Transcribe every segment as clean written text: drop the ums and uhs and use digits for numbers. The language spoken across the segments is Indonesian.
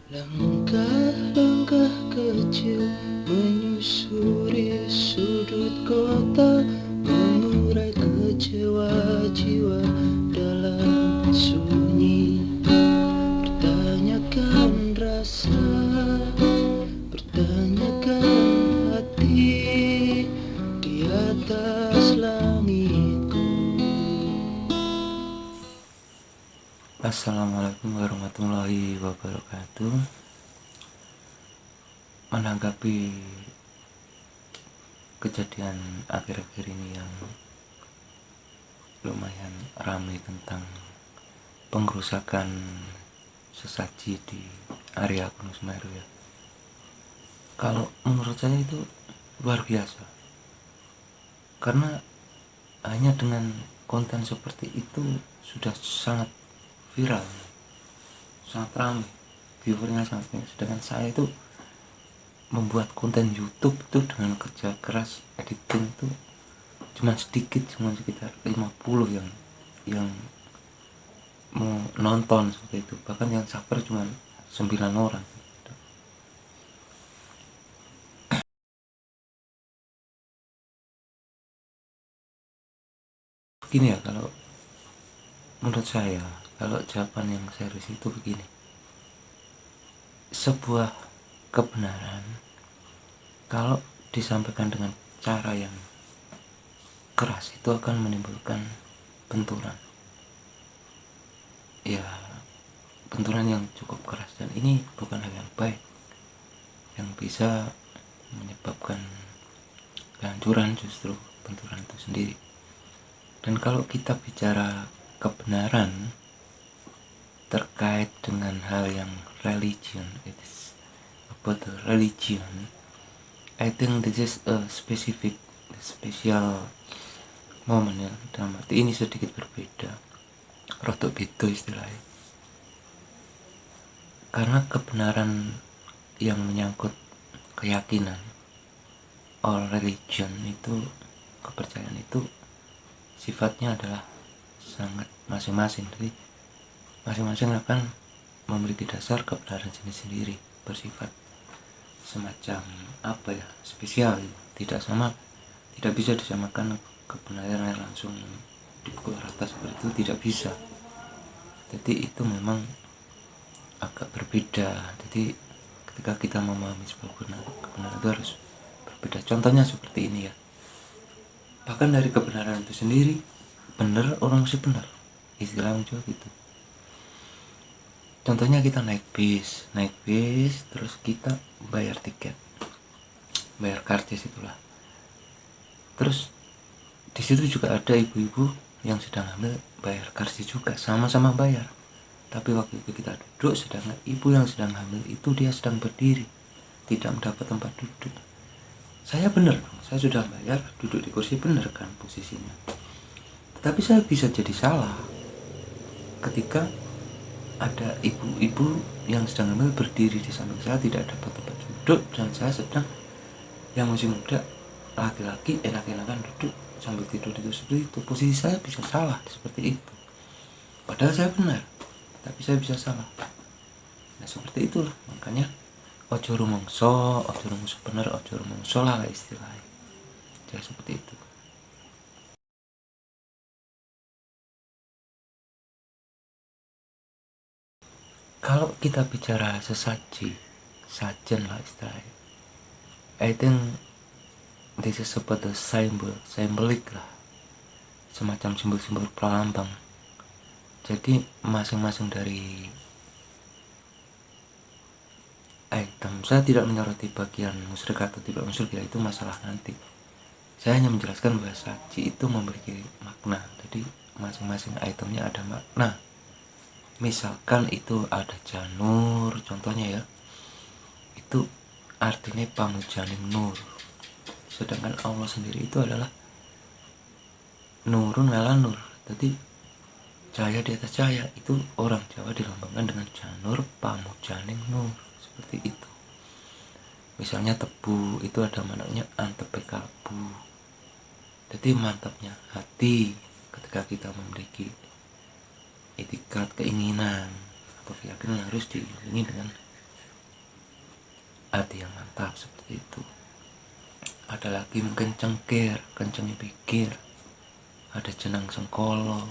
Langkah-langkah kecil menyusuri sudut kota, mengurai kecewa jiwa dalam sunyi. Pertanyakan rasa, pertanyakan hati di atas langitku. Assalamualaikum warahmatullahi wabarakatuh. Menanggapi kejadian akhir-akhir ini yang lumayan ramai tentang pengrusakan sesaji di area Gunung Semeru ya. Kalau menurut saya itu luar biasa. Karena hanya dengan konten seperti itu sudah sangat viral, sangat ramai, viewernya sangat banyak. Sedangkan saya itu membuat konten YouTube itu dengan kerja keras editing itu cuma sedikit, cuma sekitar 50 yang mau nonton seperti itu, bahkan yang subscribe cuma 9 orang. Begini ya, kalau menurut saya, kalau jawaban yang serius itu begini: sebuah kebenaran kalau disampaikan dengan cara yang keras itu akan menimbulkan benturan, ya benturan yang cukup keras, dan ini bukan hal yang baik yang bisa menyebabkan kehancuran, justru benturan itu sendiri. Dan kalau kita bicara kebenaran terkait dengan hal yang religion, it is about the religion, I think this is a special moment ya. Dalam arti ini sedikit berbeda, rodok beda istilahnya. Karena kebenaran yang menyangkut keyakinan, all religion itu, kepercayaan itu sifatnya adalah sangat masing-masing. Jadi masing-masing akan memiliki dasar kebenaran sendiri, bersifat semacam spesial, tidak sama, tidak bisa disamakan kebenaran yang langsung dipukul rata seperti itu, tidak bisa. Jadi itu memang agak berbeda. Jadi ketika kita memahami sebuah kebenaran itu harus berbeda. Contohnya seperti ini ya, bahkan dari kebenaran itu sendiri, benar orang mesti benar, istilah Jawa gitu. Contohnya kita naik bis, terus kita bayar tiket, bayar karcis itulah. Terus di situ juga ada ibu-ibu yang sedang hamil bayar karcis juga, sama-sama bayar. Tapi waktu itu kita duduk, sedangkan ibu yang sedang hamil itu dia sedang berdiri, tidak mendapat tempat duduk. Saya benar, saya sudah bayar, duduk di kursi benar kan posisinya. Tetapi saya bisa jadi salah ketika ada ibu-ibu yang sedang hamil berdiri di samping saya, tidak dapat tempat duduk, dan saya sedang, yang masih muda, laki-laki, enak-enakan duduk sambil tidur itu. Seperti itu posisi saya bisa salah seperti itu, padahal saya benar, tapi saya bisa salah. Nah seperti itulah, makanya ojo rumongso bener, ojo rumongso lah istilahnya. Jadi seperti itu. Kalau kita bicara sesaji, sajen lah istilahnya, I think this is about the symbolic lah, semacam simbol-simbol pralambang. Jadi masing-masing dari item, saya tidak menyoroti bagian musyrik atau tidak musyrik ya, itu masalah nanti. Saya hanya menjelaskan bahwa saji itu memiliki makna. Jadi masing-masing itemnya ada makna. Misalkan itu ada janur, contohnya ya, itu artinya pamujaning nur. Sedangkan Allah sendiri itu adalah nurun ala nur. Jadi cahaya di atas cahaya, itu orang Jawa dilambangkan dengan janur pamujaning nur, seperti itu. Misalnya tebu, itu ada maknanya antepe kalbu. Jadi mantapnya hati ketika kita memiliki etikat, keinginan atau keyakinan harus diiringi dengan hati yang mantap seperti itu. Ada lagi mungkin cengkir, kencengnya pikir, ada jenang sengkolo,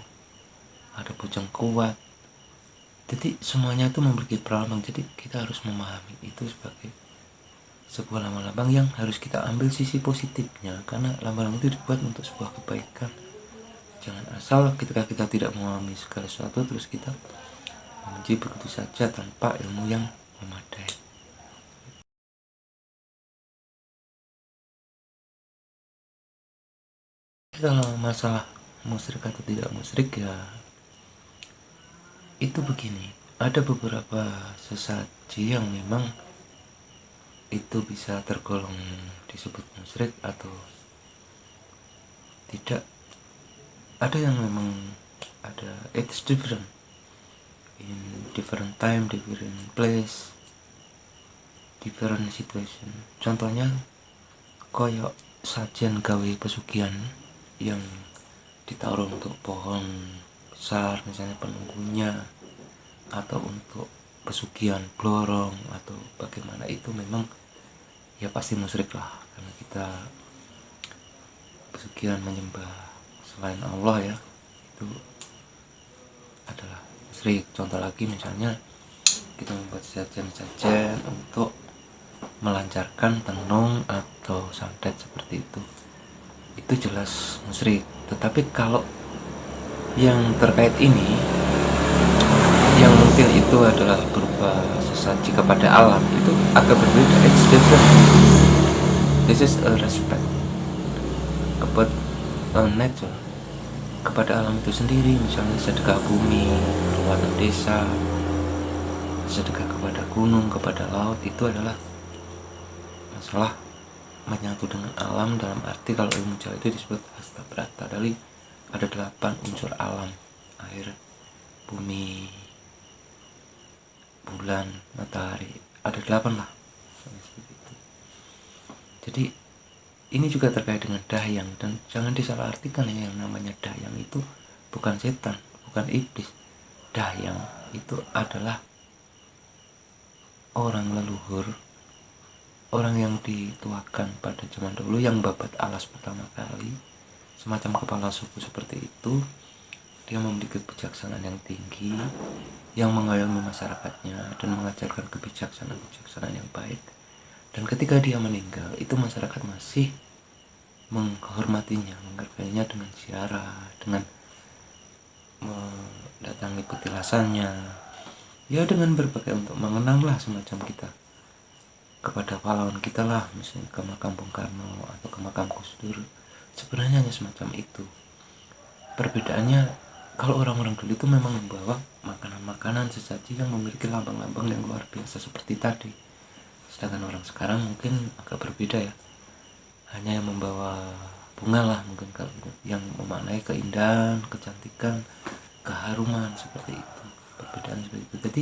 ada bujang kuat. Jadi semuanya itu memiliki perlambang. Jadi kita harus memahami itu sebagai sebuah lambang-lambang yang harus kita ambil sisi positifnya, karena lambang itu dibuat untuk sebuah kebaikan. Jangan asal ketika kita tidak memahami segala sesuatu terus kita membenci begitu saja tanpa ilmu yang memadai. Kalau masalah musyrik atau tidak musyrik ya itu begini, ada beberapa sesaji yang memang itu bisa tergolong disebut musyrik atau tidak. Ada yang memang ada, it's different in different time, different place, different situation. Contohnya koyok sajian gawe pesugihan yang ditaruh untuk pohon besar misalnya penunggunya, atau untuk pesugihan blorong atau bagaimana, itu memang ya pasti musyrik lah, karena kita pesugihan menyembah selain Allah ya, itu adalah musyrik. Contoh lagi misalnya kita membuat sajian-sajian untuk melancarkan tenung atau santet seperti itu jelas musyrik. Tetapi kalau yang terkait ini yang mungkin itu adalah berupa sesaji kepada alam, itu agak berbeda. It's different. This is a respect about nature, kepada alam itu sendiri. Misalnya sedekah bumi, perawatan desa, sedekah kepada gunung, kepada laut, itu adalah masalah menyatu dengan alam. Dalam arti kalau ilmu Jawa itu disebut hasta brata, dari ada 8 unsur alam: air, bumi, bulan, matahari, ada 8 lah. Jadi ini juga terkait dengan dahyang, dan jangan disalahartikan ya, yang namanya dahyang itu bukan setan, bukan iblis. Dahyang itu adalah orang leluhur, orang yang dituakan pada zaman dulu yang babat alas pertama kali, semacam kepala suku seperti itu. Dia memiliki kebijaksanaan yang tinggi, yang mengayomi masyarakatnya dan mengajarkan kebijaksanaan yang baik. Dan ketika dia meninggal, itu masyarakat masih menghormatinya, menghargainya dengan ziarah, dengan mendatangi petilasannya, ya dengan berbagai untuk mengenang lah semacam kita kepada pahlawan kita lah, misalnya ke makam Bung Karno atau ke makam Gus Dur. Sebenarnya hanya semacam itu. Perbedaannya, kalau orang-orang dulu itu memang membawa makanan-makanan sesaji yang memiliki lambang-lambang yang luar biasa seperti tadi. Sedangkan orang sekarang mungkin agak berbeda ya, hanya yang membawa bunga lah mungkin, kalau yang memaknai keindahan, kecantikan, keharuman seperti itu. Perbedaan seperti itu. Jadi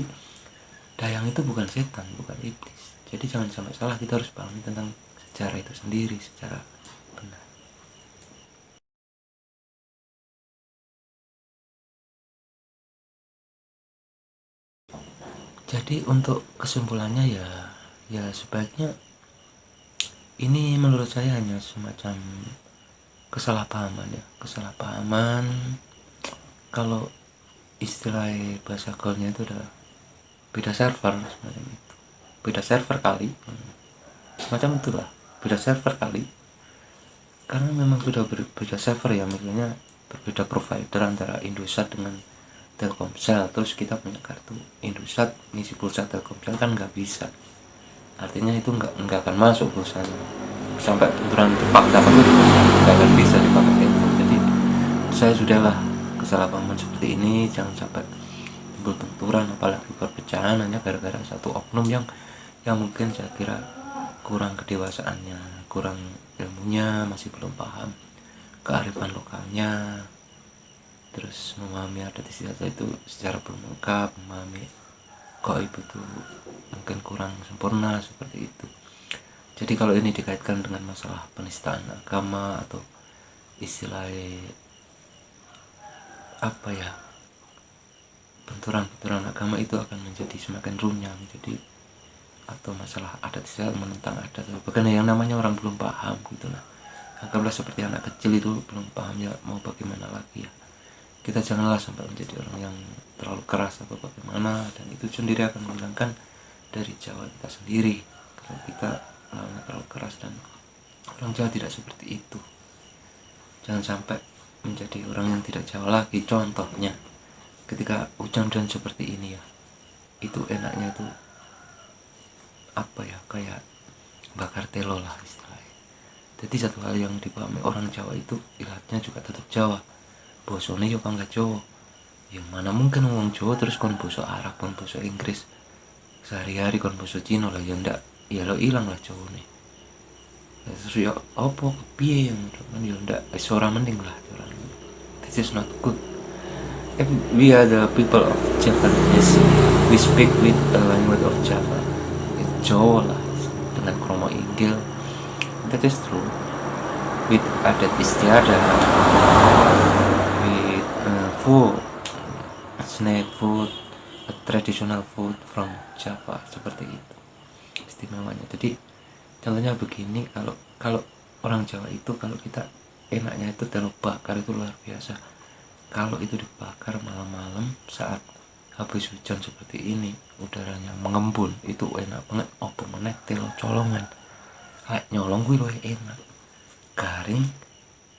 dahyang itu bukan setan, bukan iblis. Jadi jangan sampai salah, kita harus pahami tentang sejarah itu sendiri secara benar. Jadi untuk kesimpulannya ya sebaiknya ini menurut saya hanya semacam kesalahpahaman ya, kesalahpahaman. Kalau istilah bahasa gaulnya itu adalah beda server, semacam itu. Beda server kali, semacam itulah, beda server kali. Karena memang sudah berbeda server ya, misalnya berbeda provider antara Indosat dengan Telkomsel, terus kita punya kartu Indosat ngisi pulsa Telkomsel kan nggak bisa, artinya itu nggak akan masuk pulsanya, sampai benturan terpaksa apa itu nggak akan bisa dipakai itu. Jadi saya sudahlah, kesalahpahaman seperti ini jangan sampai timbul benturan, apalagi perpecahan hanya gara-gara satu oknum yang mungkin saya kira kurang kedewasaannya, kurang ilmunya, masih belum paham kearifan lokalnya, terus memahami adat istiadat itu secara belum lengkap, memahami gaib itu mungkin kurang sempurna seperti itu. Jadi kalau ini dikaitkan dengan masalah penistaan agama atau istilah apa ya, benturan-benturan agama, itu akan menjadi semakin runyam. Jadi atau masalah adat istiadat menentang adat, bahkan yang namanya orang belum paham gitu. Nah, anggaplah seperti anak kecil itu belum paham, ya mau bagaimana lagi ya. Kita janganlah sampai menjadi orang yang terlalu keras atau bagaimana, dan itu sendiri akan menghilangkan dari Jawa kita sendiri kalau kita terlalu keras. Dan orang Jawa tidak seperti itu. Jangan sampai menjadi orang yang tidak Jawa lagi. Contohnya ketika hujan-hujan seperti ini ya, itu enaknya itu apa ya, kayak bakar telo lah istilahnya. Jadi satu hal yang dipahami orang Jawa itu ilatnya juga tetap Jawa, bosone yo bangga Jawa. Yang mana mungkin ngomong Jawa terus kon basa Arab, kon basa Inggris, sehari-hari kon basa Cina lah, ya ndak, ya lo hilang lah Jawa nih. Terus ya apa kepiye yang kan, ya ndak ora mending lah orang. This is not good. If we are the people of Javanese, we speak with the language of Java, Jawa lah, dengan kromo inggil. That is true. With adat istiadat, with food, snack food, a traditional food from Java, seperti itu istimewanya. Jadi contohnya begini, kalau orang Jawa itu, kalau kita enaknya itu telo bakar itu luar biasa. Kalau itu dibakar malam-malam saat habis hujan seperti ini, udaranya mengembun, itu enak banget. Apa meneh telo colongan, kayak nyolong gue luwih enak, garing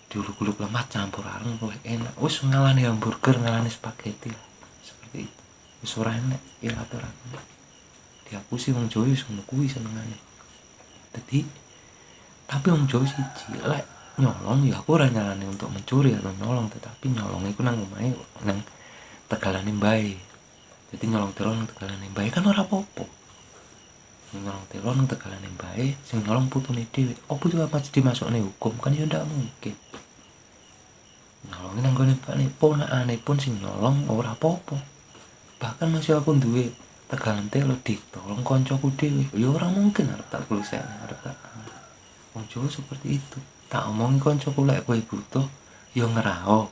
diuluk-uluk lemak campur areng luwih enak. Wis ngalani hamburger, ngalani spaghetti lah, seperti itu. Wis ora enak ilatur aku. Dihapusi wong Jawa wis ngono kuwi senengane. Jadi tapi wong Jawa siji lek nyolong ya aku ora nyalani untuk mencuri atau nyolong, tetapi nyolong iku nang omahe, nang tegalane mbae. Jadi nyolong telo nang tegalane mbae kan ora apa-apa. Nyolong telo nang tegalane mbae, sing nyolong putune dhewe. Opo itu apa dimasukne hukum? Kan ya ndak mungkin. Nyolong nang gone ponakane pun sing nyolong ora apa-apa. Bahkan masih aku duwe tegalan telo ditolong koncoku dhewe. Ya ora mungkin arep tak klusekne, arep tak. Wong Jawa seperti itu. Tak omongi koncoku lek kowe butuh yo ngerao.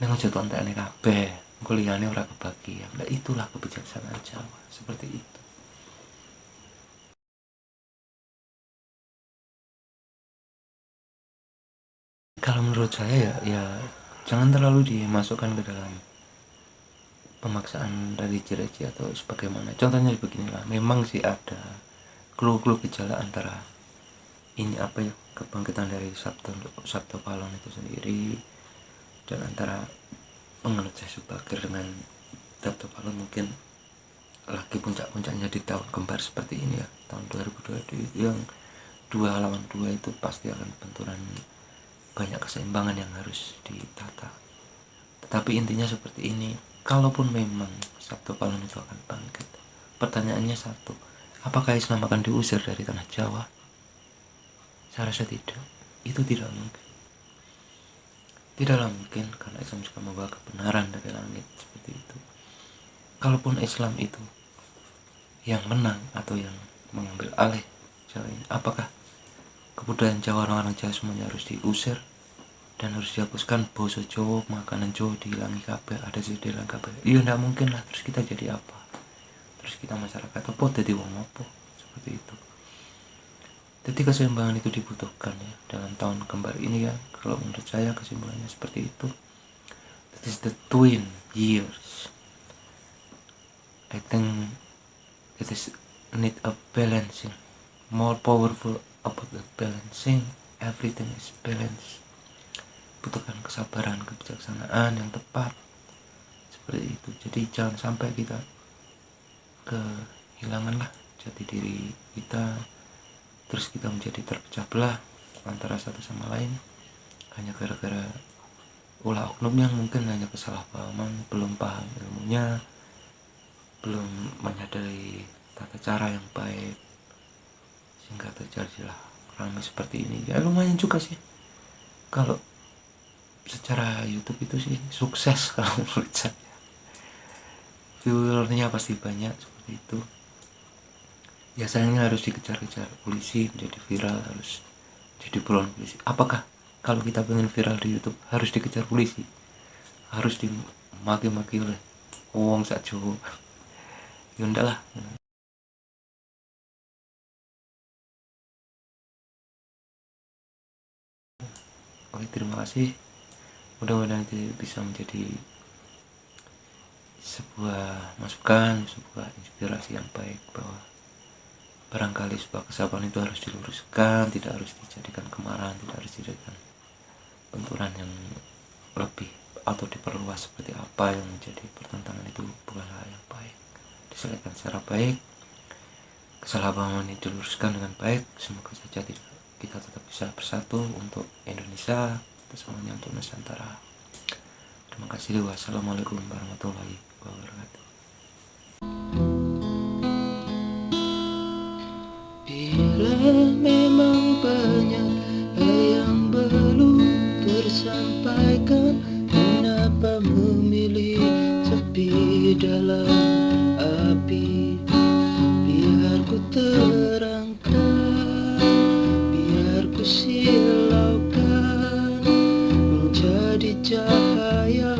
Ning aja tontekne kabeh. Engko liyane ora kebagian. Lah itulah kebijaksanaan Jawa, seperti itu. Kalau menurut saya ya jangan terlalu dimasukkan ke dalam pemaksaan religi atau sebagaimana. Contohnya beginilah, memang sih ada clue-clue gejala antara ini apa ya, kebangkitan dari Sabto Palon itu sendiri, dan antara penganut Yesus Bakir dengan Sabto Palon mungkin lagi puncak-puncaknya di tahun kembar seperti ini ya, tahun 2022, yang dua lawan dua itu pasti akan benturan, banyak keseimbangan yang harus ditata. Tetapi intinya seperti ini, kalaupun memang Sabto Palon itu akan bangkit, pertanyaannya satu, apakah Islam akan diusir dari tanah Jawa? Saya rasa tidak. Itu tidak mungkin. Tidaklah mungkin, karena Islam juga membawa kebenaran dari langit, seperti itu. Kalaupun Islam itu yang menang atau yang mengambil alih Jawa ini, apakah kebudayaan Jawa, orang-orang Jawa semuanya harus diusir dan harus dihapuskan? Basa Jawa, makanan Jawa dihilangi kabeh, ada sih dihilangi kabeh? Iya ndak mungkin lah. Terus kita jadi apa? Terus kita masyarakat apa? Jadi wong apa? Seperti itu. Jadi keseimbangan itu dibutuhkan ya dalam tahun kembar ini ya. Kalau menurut saya kesimpulannya seperti itu. That is the twin years. I think it is need a balancing, more powerful about the balancing. Everything is balance. Butuhkan kesabaran, kebijaksanaan yang tepat, seperti itu. Jadi jangan sampai kita kehilangan lah jati diri kita, terus kita menjadi terpecah belah antara satu sama lain hanya gara-gara ulah oknum yang mungkin hanya kesalahpahaman, belum paham ilmunya, belum menyadari tata cara yang baik, sehingga terjadilah ramai seperti ini. Ya lumayan juga sih kalau secara YouTube itu sih sukses kalau menurut saya. Viewernya pasti banyak seperti itu. Ya sayangnya harus dikejar-kejar polisi, menjadi viral, harus jadi buron polisi. Apakah kalau kita pengen viral di YouTube harus dikejar polisi, harus dimaki-maki oleh wong sak Jawa? Ya ndak lah. Oke, terima kasih. Mudah-mudahan itu bisa menjadi sebuah masukan, sebuah inspirasi yang baik, bahwa barangkali sebuah kesabaran itu harus diluruskan, tidak harus dijadikan kemarahan, tidak harus dijadikan benturan yang lebih atau diperluas seperti apa yang menjadi pertentangan. Itu bukanlah yang baik. Diselesaikan secara baik, kesalahpahaman ini diluruskan dengan baik. Semoga saja kita tetap bisa bersatu untuk Indonesia, semuanya untuk Nusantara. Terima kasih. Wassalamualaikum warahmatullahi wabarakatuh. Bila memang banyak yang belum tersampaikan, kenapa memilih sepi dalam api? Biar ku terangkan, biar ku silaukan, menjadi cahaya